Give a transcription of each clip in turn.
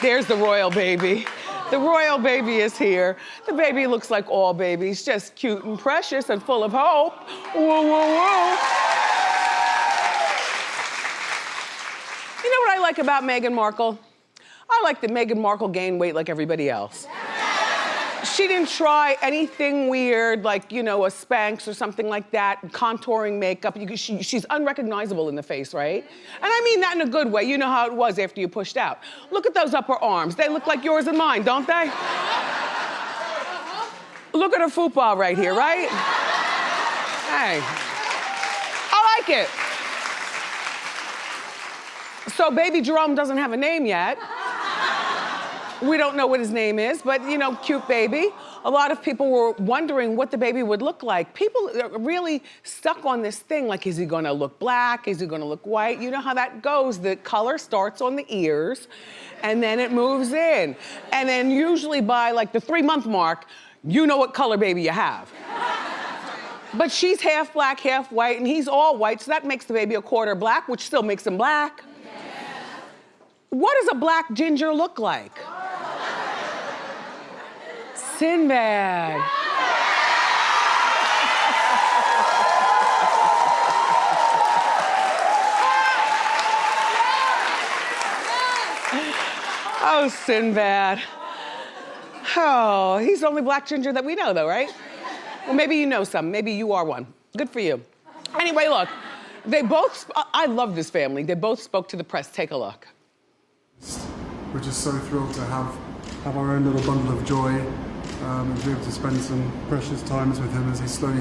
There's the royal baby. The royal baby is here. The baby looks like all babies, just cute and precious and full of hope. Woo, woo, woo. You know what I like about Meghan Markle? I like that Meghan Markle gained weight like everybody else. She didn't try anything weird, like, you know, a Spanx or something like that, contouring makeup. She's unrecognizable in the face, right? And I mean that in a good way. You know how it was after you pushed out. Look at those upper arms. They look like yours and mine, don't they? Look at her fupa right here, right? Hey, I like it. So baby Jerome doesn't have a name yet. We don't know what his name is, but you know, cute baby. A lot of people were wondering what the baby would look like. People are really stuck on this thing, like, is he gonna look black? Is he gonna look white? You know how that goes. The color starts on the ears, and then it moves in. And then usually by like the 3-month mark, you know what color baby you have. But she's half black, half white, and he's all white, so that makes the baby a quarter black, which still makes him black. What does a black ginger look like? Sinbad. Oh, Sinbad. Oh, he's the only black ginger that we know though, right? Well, maybe you know some, maybe you are one. Good for you. Anyway, look, I love this family. They both spoke to the press. Take a look. We're just so thrilled to have our own little bundle of joy and to be able to spend some precious times with him as he slowly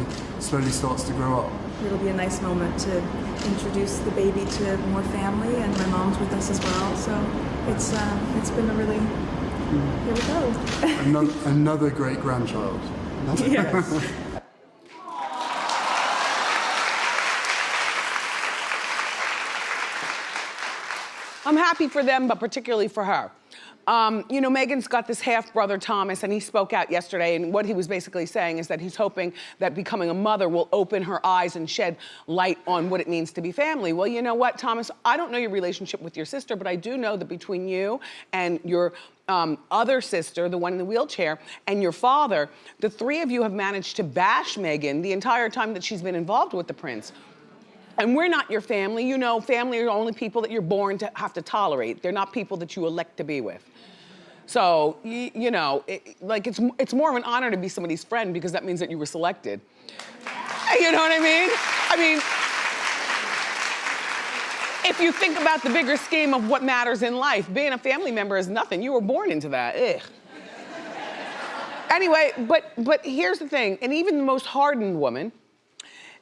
starts to grow up. It'll be a nice moment to introduce the baby to more family, and my mom's with us as well, so it's been a really, here we go. Another great grandchild. Yes. I'm happy for them, but particularly for her. You know, Meghan's got this half-brother, Thomas, and he spoke out yesterday, and what he was basically saying is that he's hoping that becoming a mother will open her eyes and shed light on what it means to be family. Well, you know what, Thomas? I don't know your relationship with your sister, but I do know that between you and your other sister, the one in the wheelchair, and your father, the three of you have managed to bash Meghan the entire time that she's been involved with the prince. And we're not your family. You know, family are only people that you're born to have to tolerate. They're not people that you elect to be with. So, you know, it's more of an honor to be somebody's friend because that means that you were selected. You know what I mean? I mean, if you think about the bigger scheme of what matters in life, being a family member is nothing. You were born into that. Ugh. Anyway, but here's the thing, and even the most hardened woman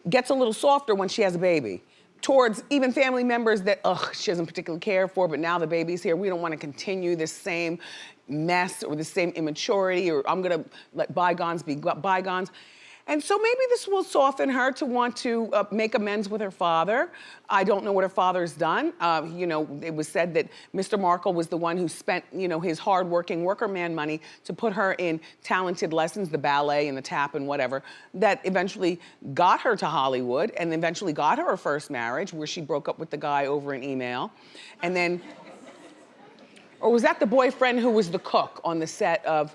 gets a little softer when she has a baby. Towards even family members that, she doesn't particularly care for, but now the baby's here, we don't want to continue this same mess or the same immaturity, or I'm gonna let bygones be bygones. And so maybe this will soften her to want to make amends with her father. I don't know what her father's done. You know, it was said that Mr. Markle was the one who spent, you know, his hardworking worker man money to put her in talented lessons, the ballet and the tap and whatever, that eventually got her to Hollywood and eventually got her first marriage where she broke up with the guy over an email. And then, or was that the boyfriend who was the cook on the set of,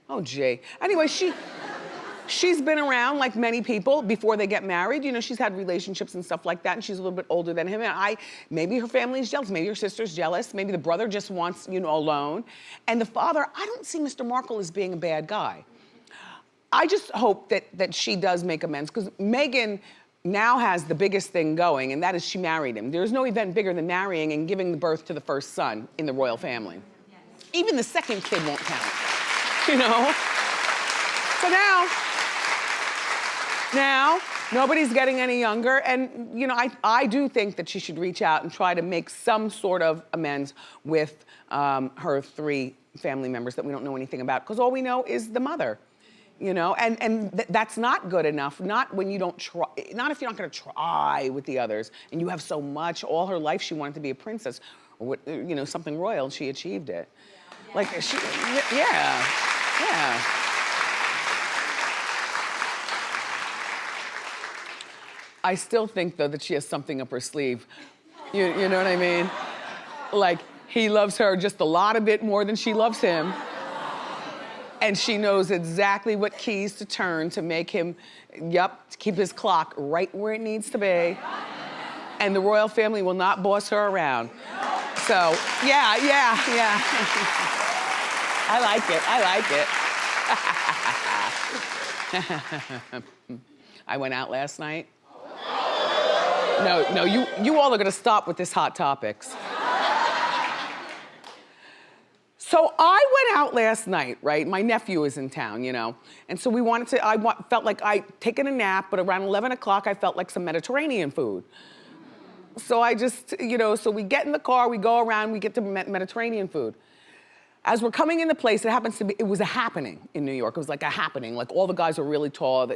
oh gee. Anyway, She's been around like many people before they get married. You know, she's had relationships and stuff like that, and she's a little bit older than him. And maybe her family's jealous, maybe her sister's jealous, maybe the brother just wants, you know, alone. And the father, I don't see Mr. Markle as being a bad guy. I just hope that she does make amends, because Meghan now has the biggest thing going, and that is she married him. There's no event bigger than marrying and giving birth to the first son in the royal family. Yes. Even the second kid won't count, you know? So now, nobody's getting any younger, and you know, I do think that she should reach out and try to make some sort of amends with her three family members that we don't know anything about, because all we know is the mother, you know, and that's not good enough, not when you don't try, not if you're not gonna try with the others, and you have so much. All her life she wanted to be a princess, or what, you know, something royal, and she achieved it. Yeah. Like, yeah. I still think, though, that she has something up her sleeve. You know what I mean? Like, He loves her just a lot a bit more than she loves him. And she knows exactly what keys to turn to make him, to keep his clock right where it needs to be. And the royal family will not boss her around. So, yeah. I like it. I went out last night. No, you all are gonna stop with this hot topics. So I went out last night, right? My nephew is in town, you know? And so I felt like I'd taken a nap, but around 11 o'clock, I felt like some Mediterranean food. So I just, so we get in the car, we go around, we get to Mediterranean food. As we're coming in the place, it was a happening in New York. It was like a happening. Like all the guys were really tall,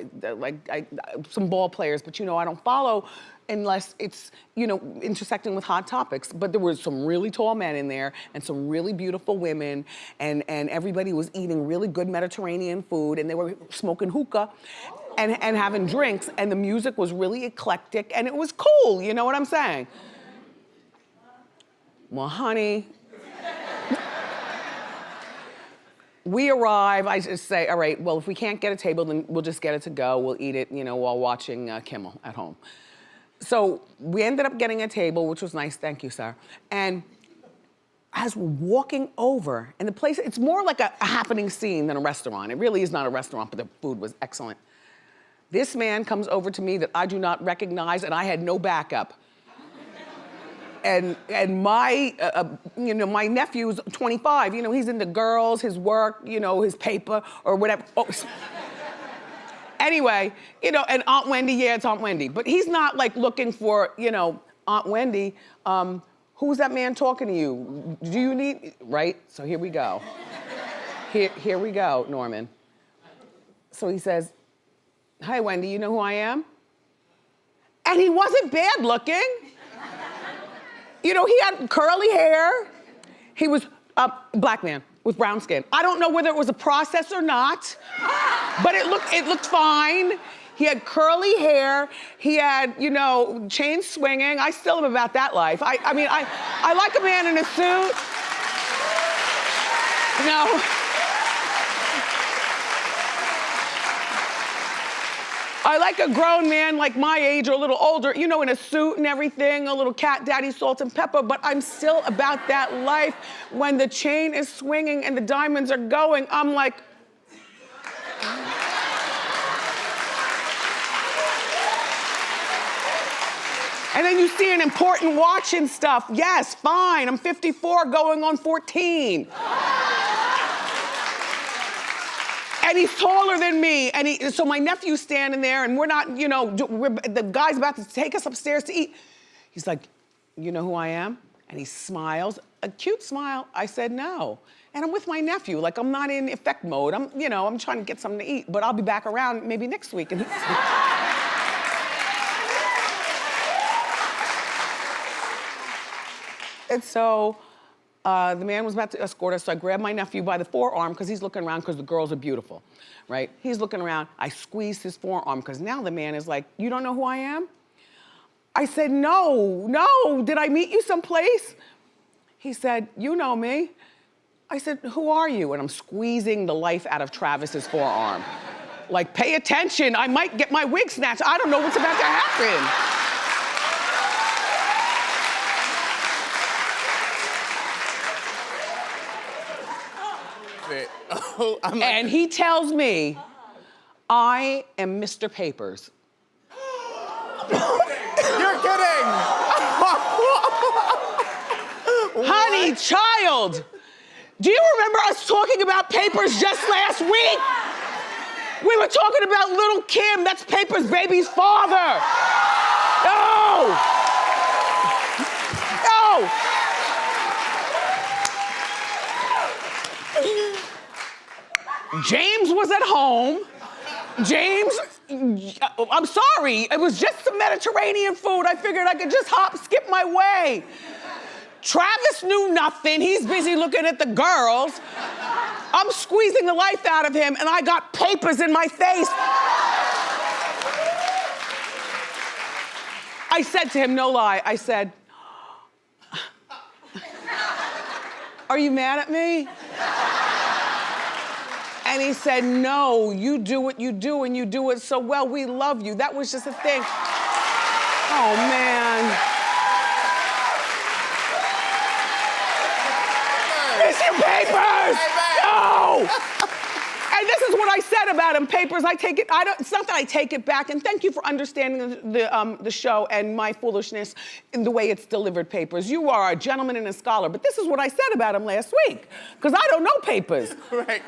some ball players, but I don't follow unless it's, intersecting with hot topics. But there were some really tall men in there and some really beautiful women, and everybody was eating really good Mediterranean food, and they were smoking hookah and having drinks, and the music was really eclectic, and it was cool, you know what I'm saying? Well, honey, we arrive, I just say, all right, well, if we can't get a table, then we'll just get it to go. We'll eat it, while watching Kimmel at home. So we ended up getting a table, which was nice, thank you, sir. And as we're walking over, and the place, it's more like a happening scene than a restaurant. It really is not a restaurant, but the food was excellent. This man comes over to me that I do not recognize, and I had no backup. And my, my nephew's 25, he's into girls, his work, his paper, or whatever. Oh. Anyway, and Aunt Wendy, yeah, it's Aunt Wendy. But he's not like looking for, Aunt Wendy. Who's that man talking to you? Do you need, right? So here we go. Here we go, Norman. So he says, hi, Wendy, you know who I am? And he wasn't bad looking. He had curly hair. He was a black man with brown skin. I don't know whether it was a process or not, but it looked fine. He had curly hair. He had, chain swinging. I still am about that life. I mean, I like a man in a suit. I like a grown man like my age or a little older, in a suit and everything, a little cat daddy, salt and pepper, but I'm still about that life. When the chain is swinging and the diamonds are going, I'm like, and then you see an important watch and stuff. Yes, fine, I'm 54 going on 14. And he's taller than me, and so my nephew's standing there, and we're not, the guy's about to take us upstairs to eat. He's like, you know who I am? And he smiles, a cute smile. I said, no. And I'm with my nephew, like I'm not in effect mode. I'm trying to get something to eat, but I'll be back around maybe next week. And so, the man was about to escort us, so I grabbed my nephew by the forearm because he's looking around because the girls are beautiful, right? He's looking around. I squeezed his forearm because now the man is like, you don't know who I am? I said, no, did I meet you someplace? He said, you know me. I said, who are you? And I'm squeezing the life out of Travis's forearm. Like, pay attention, I might get my wig snatched. I don't know what's about to happen. And he tells me, I am Mr. Papers. You're kidding! Honey, child, do you remember us talking about Papers just last week? We were talking about Lil Kim, that's Papers' baby's father. No! James was at home. I'm sorry, it was just some Mediterranean food. I figured I could just skip my way. Travis knew nothing. He's busy looking at the girls. I'm squeezing the life out of him, and I got Papers in my face. I said to him, no lie, I said, are you mad at me? And he said, no, you do what you do and you do it so well. We love you. That was just a thing. Oh, man. It's your papers! No! And this is what I said about him, papers. I take it, it's not that I take it back, and thank you for understanding the show and my foolishness in the way it's delivered, papers. You are a gentleman and a scholar, but this is what I said about him last week, because I don't know papers. Right.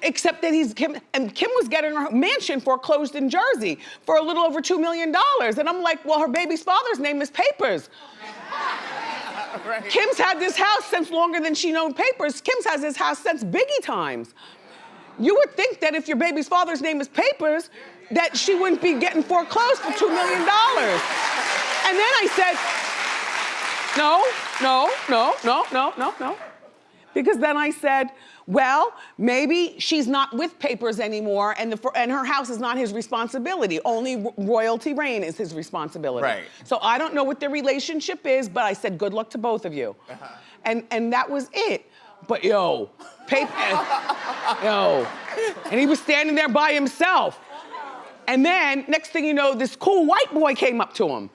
Except that Kim was getting her mansion foreclosed in Jersey for a little over $2 million. And I'm like, well, her baby's father's name is Papers. Right. Kim's had this house since longer than she known Papers. Kim's had this house since Biggie times. You would think that if your baby's father's name is Papers, that she wouldn't be getting foreclosed for $2 million. And then I said, no. Because then I said, well, maybe she's not with Papers anymore and her house is not his responsibility. Only royalty reign is his responsibility. Right. So I don't know what their relationship is, but I said, good luck to both of you. And that was it. But yo, and he was standing there by himself. And then, next thing you know, this cool white boy came up to him.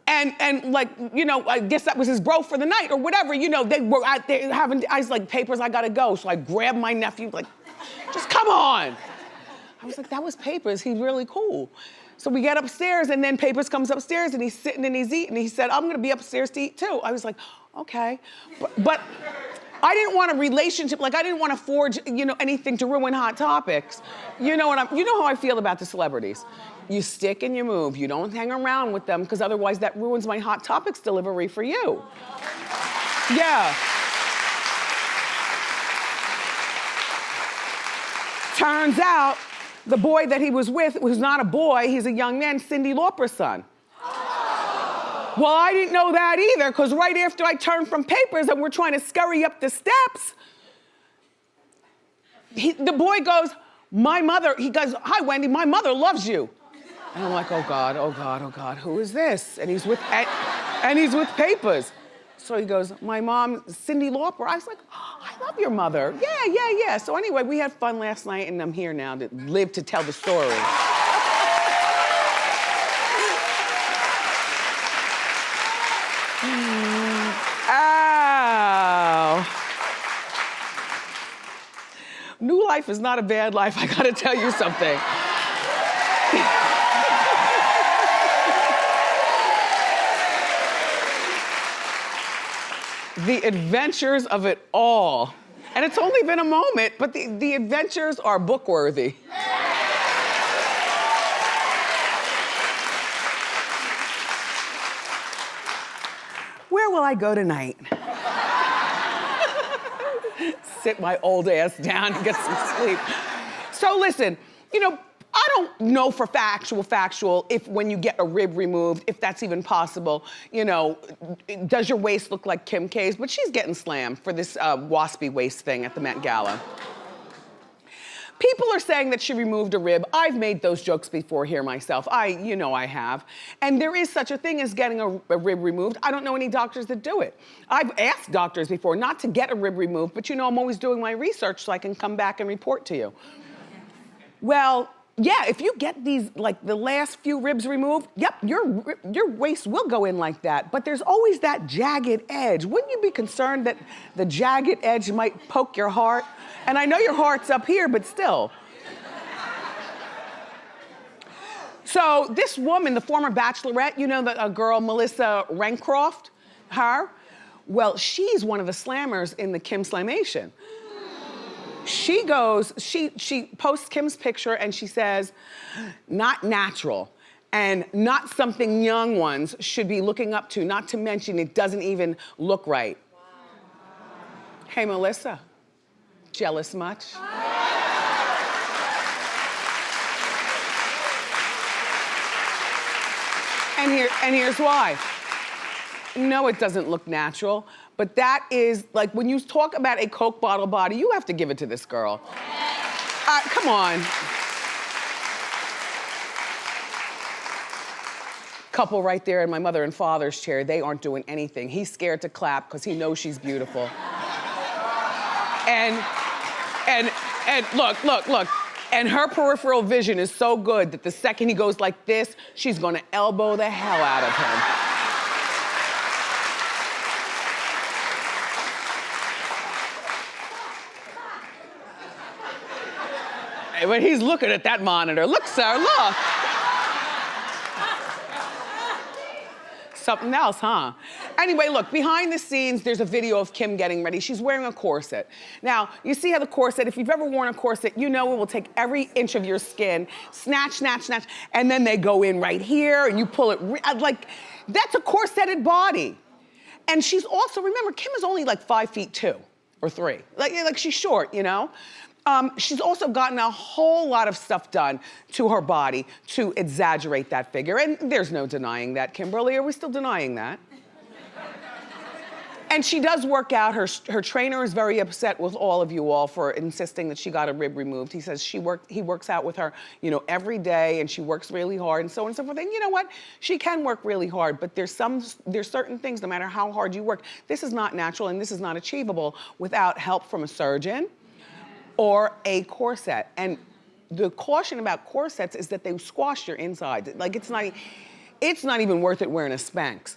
and like, you know, I guess that was his bro for the night or whatever, you know, they were out there having, I was like, Papers, I gotta go. So I grabbed my nephew, like, just come on. I was like, that was Papers, he's really cool. So we get upstairs and then Papers comes upstairs and he's sitting and he's eating. He said, I'm gonna be upstairs to eat too. I was like, okay. But I didn't want a relationship, like I didn't want to forge, you know, anything to ruin Hot Topics. You know how I feel about the celebrities. You stick and you move. You don't hang around with them because otherwise that ruins my Hot Topics delivery for you. Yeah. Turns out the boy that he was with was not a boy, he's a young man, Cyndi Lauper's son. Well, I didn't know that either because right after I turned from Papers and we're trying to scurry up the steps, the boy goes, he goes, hi, Wendy, my mother loves you. And I'm like, oh God, who is this? And he's with Papers. So he goes, my mom, Cyndi Lauper. I was like, oh, I love your mother. Yeah. So anyway, we had fun last night and I'm here now to live to tell the story. Ow. New life is not a bad life, I gotta tell you something. The adventures of it all. And it's only been a moment, but the adventures are book-worthy. Where will I go tonight? Sit my old ass down and get some sleep. So listen, you know, I don't know for factual, if when you get a rib removed, if that's even possible, you know, does your waist look like Kim K's? But she's getting slammed for this waspy waist thing at the Met Gala. People are saying that she removed a rib. I've made those jokes before here myself. You know I have. And there is such a thing as getting a rib removed. I don't know any doctors that do it. I've asked doctors before not to get a rib removed, but you know I'm always doing my research so I can come back and report to you. Well, yeah, if you get these, like the last few ribs removed, yep, your waist will go in like that, but there's always that jagged edge. Wouldn't you be concerned that the jagged edge might poke your heart? And I know your heart's up here, but still. So this woman, the former bachelorette, you know the girl, Melissa Rencroft, her? Well, she's one of the slammers in the Kim Slamation. She goes, she posts Kim's picture and she says, not natural and not something young ones should be looking up to, not to mention it doesn't even look right. Wow. Hey, Melissa, jealous much? And here's why. No, it doesn't look natural, but that is, like, when you talk about a Coke bottle body, you have to give it to this girl. Come on. couple right there in my mother and father's chair, they aren't doing anything. He's scared to clap because he knows she's beautiful. And look. And her peripheral vision is so good that the second he goes like this, she's gonna elbow the hell out of him. But he's looking at that monitor. Look, sir, look. Something else, huh? Anyway, look, behind the scenes, there's a video of Kim getting ready. She's wearing a corset. Now, you see how the corset, if you've ever worn a corset, you know it will take every inch of your skin, snatch, and then they go in right here, and you pull it, like, that's a corseted body. And she's also, remember, Kim is only like 5'2" or 3. Like she's short, you know? She's also gotten a whole lot of stuff done to her body to exaggerate that figure. And there's no denying that, Kimberly. Are we still denying that? And she does work out. Her trainer is very upset with all of you all for insisting that she got a rib removed. He says he works out with her, you know, every day, and she works really hard and so on and so forth. And you know what? She can work really hard, but there's certain things, no matter how hard you work, this is not natural and this is not achievable without help from a surgeon or a corset. And the caution about corsets is that they squash your inside. Like it's not even worth it wearing a Spanx.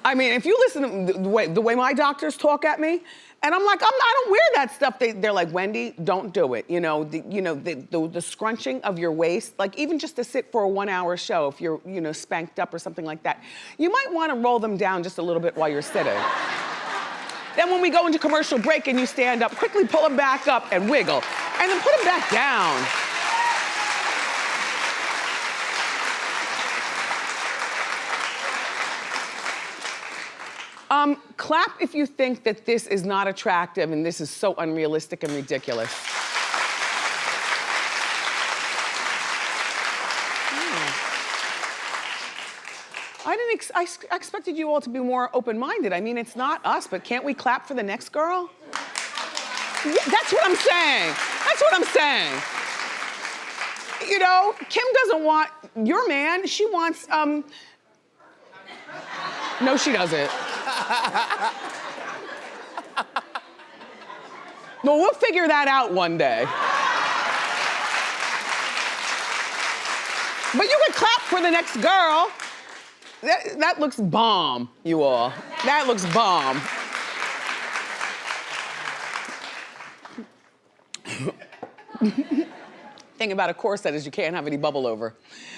I mean, if you listen to the way my doctors talk at me, and I'm like, I don't wear that stuff. They're like, Wendy, don't do it. You know, the scrunching of your waist, like even just to sit for a 1-hour show, if you're, you know, spanked up or something like that, you might want to roll them down just a little bit while you're sitting. Then when we go into commercial break and you stand up, quickly pull them back up and wiggle, and then put them back down. Clap if you think that this is not attractive and this is so unrealistic and ridiculous. I expected you all to be more open-minded. I mean, it's not us, but can't we clap for the next girl? Yeah, that's what I'm saying. That's what I'm saying. You know, Kim doesn't want your man. She wants, no, she doesn't. Well, we'll figure that out one day. But you can clap for the next girl. That looks bomb, you all. That looks bomb. Thing about a corset is you can't have any bubble over.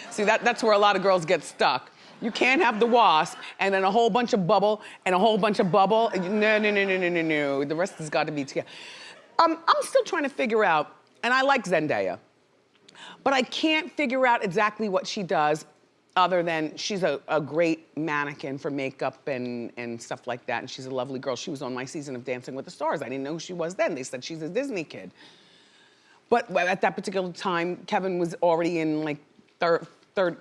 See, that's where a lot of girls get stuck. You can't have the wasp and then a whole bunch of bubble and a whole bunch of bubble. No. The rest has got to be together. I'm still trying to figure out, and I like Zendaya, but I can't figure out exactly what she does other than she's a great mannequin for makeup and stuff like that, and she's a lovely girl. She was on my season of Dancing with the Stars. I didn't know who she was then. They said she's a Disney kid. But at that particular time, Kevin was already in like third,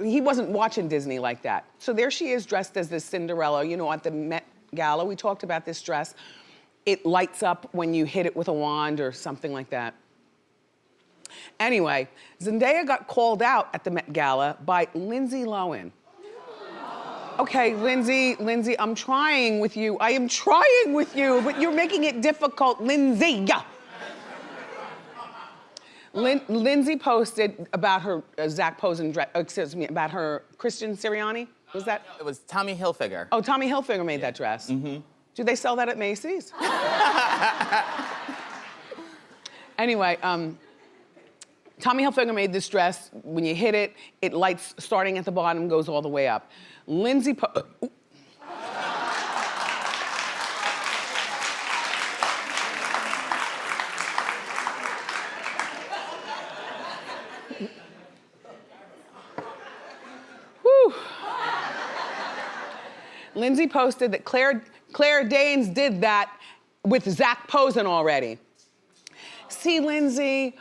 he wasn't watching Disney like that. So there she is dressed as this Cinderella, you know, at the Met Gala. We talked about this dress. It lights up when you hit it with a wand or something like that. Anyway, Zendaya got called out at the Met Gala by Lindsay Lohan. Okay, Lindsay, I'm trying with you. I am trying with you, but you're making it difficult, Lindsay. Lindsay posted about her Zach Posen dress, excuse me, about her Christian Sirianni. Was that? No, it was Tommy Hilfiger. Oh, Tommy Hilfiger made that dress. Mm-hmm. Do they sell that at Macy's? Anyway, Tommy Hilfiger made this dress. When you hit it, it lights starting at the bottom, goes all the way up. Lindsay Lindsay posted that Claire Danes did that with Zach Posen already. See, Lindsay,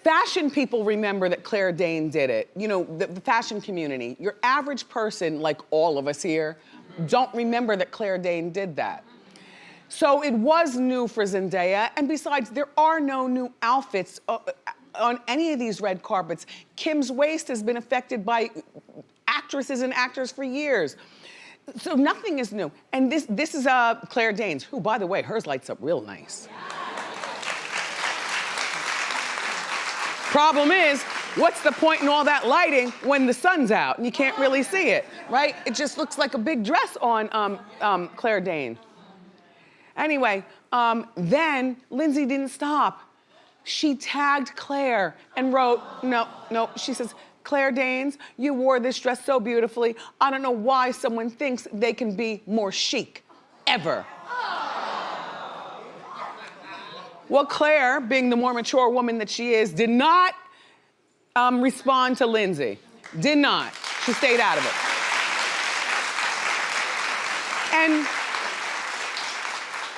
fashion people remember that Claire Danes did it. You know, the fashion community. Your average person, like all of us here, don't remember that Claire Danes did that. So it was new for Zendaya, and besides, there are no new outfits on any of these red carpets. Kim's waist has been affected by actresses and actors for years. So nothing is new. And this is Claire Danes, who, by the way, hers lights up real nice. Problem is, what's the point in all that lighting when the sun's out and you can't really see it, right? It just looks like a big dress on Claire Danes. Anyway, then Lindsay didn't stop. She tagged Claire and wrote, no, she says, Claire Danes, you wore this dress so beautifully. I don't know why someone thinks they can be more chic, ever. Well, Claire, being the more mature woman that she is, did not respond to Lindsay. Did not. She stayed out of it. And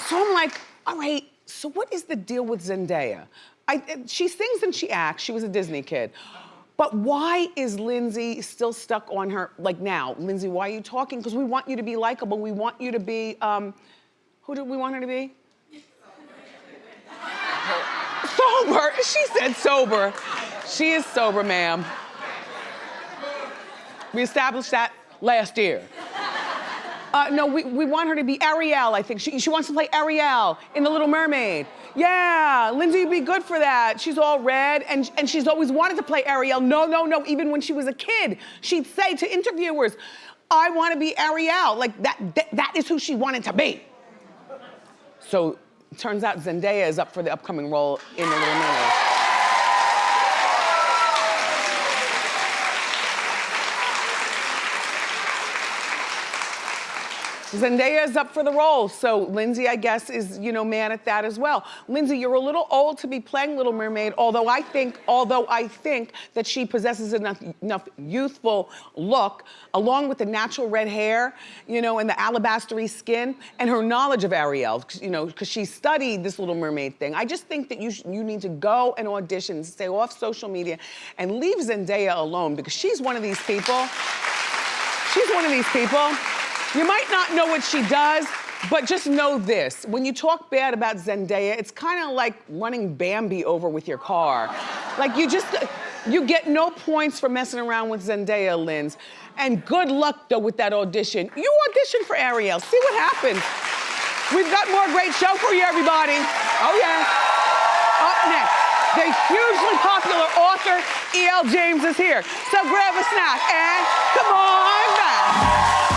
so I'm like, all right, so what is the deal with Zendaya? She sings and she acts. She was a Disney kid. But why is Lindsay still stuck on her, like now? Lindsay, why are you talking? Because we want you to be likable. We want you to be, who do we want her to be? Sober. She said sober. She is sober, ma'am. We established that last year. No, we want her to be Ariel, I think. She wants to play Ariel in The Little Mermaid. Yeah, Lindsay would be good for that. She's all red, and she's always wanted to play Ariel. No, even when she was a kid, she'd say to interviewers, I want to be Ariel. Like, that is who she wanted to be. So, it turns out Zendaya is up for the upcoming role in The Little Mermaid. Zendaya is up for the role, so Lindsay, I guess, is, mad at that as well. Lindsay, you're a little old to be playing Little Mermaid, although I think that she possesses enough youthful look, along with the natural red hair, and the alabaster-y skin, and her knowledge of Ariel, because she studied this Little Mermaid thing. I just think that you need to go and audition, stay off social media, and leave Zendaya alone, because she's one of these people. She's one of these people. You might not know what she does, but just know this. When you talk bad about Zendaya, it's kind of like running Bambi over with your car. Like you get no points for messing around with Zendaya, Linz. And good luck, though, with that audition. You audition for Ariel, see what happens. We've got more great show for you, everybody. Oh, yeah. Up next, the hugely popular author, E.L. James is here. So grab a snack and come on back.